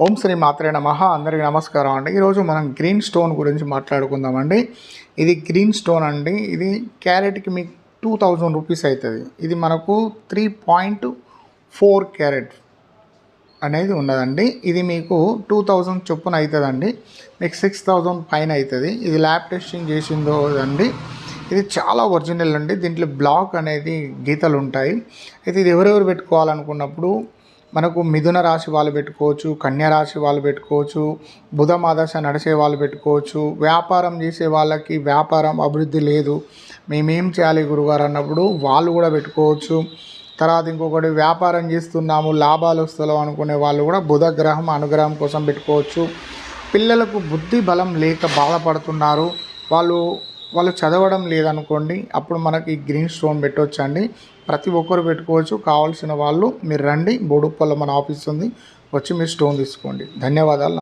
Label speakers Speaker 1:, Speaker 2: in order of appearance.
Speaker 1: ఓం శ్రీ మాత్రే నమః. అందరికీ నమస్కారం అండి. ఈరోజు మనం గ్రీన్ స్టోన్ గురించి మాట్లాడుకుందామండి. ఇది గ్రీన్ స్టోన్ అండి. ఇది క్యారెట్కి మీకు 2000 రూపీస్ అవుతుంది. ఇది మనకు 3.4 క్యారెట్ అనేది ఉన్నదండి. ఇది మీకు 2000 చొప్పున అవుతుందండి. మీకు 6000 పైన అవుతుంది. ఇది ల్యాబ్ టెస్టింగ్ చేసిందో అండి. ఇది చాలా ఒరిజినల్ అండి. దీంట్లో బ్లాక్ అనేది గీతలు ఉంటాయి. అయితే ఇది ఎవరెవరు పెట్టుకోవాలనుకున్నప్పుడు మనకు మిథున రాశి వాళ్ళు పెట్టుకోవచ్చు, కన్యా రాశి వాళ్ళు పెట్టుకోవచ్చు, బుధ మాదశ నడిచే వాళ్ళు పెట్టుకోవచ్చు, వ్యాపారం చేసే వాళ్ళకి వ్యాపారం అభివృద్ధి లేదు, మేమేం చేయాలి గురుగారు అన్నప్పుడు వాళ్ళు కూడా పెట్టుకోవచ్చు. తర్వాత ఇంకొకటి వ్యాపారం చేస్తున్నాము లాభాలు వస్తలేవు అనుకునే వాళ్ళు కూడా బుధ గ్రహం అనుగ్రహం కోసం పెట్టుకోవచ్చు. పిల్లలకు బుద్ధి బలం లేక బాధపడుతున్నారు, వాళ్ళు చదవడం లేదనుకోండి, అప్పుడు మనకి గ్రీన్ స్టోన్ పెట్టవచ్చండి. ప్రతి ఒక్కరు పెట్టుకోవచ్చు. కావాల్సిన వాళ్ళు మీరు రండి, బోడుప్పల్లో మన ఆఫీస్ ఉంది, వచ్చి మీరు స్టోన్ తీసుకోండి. ధన్యవాదాలు.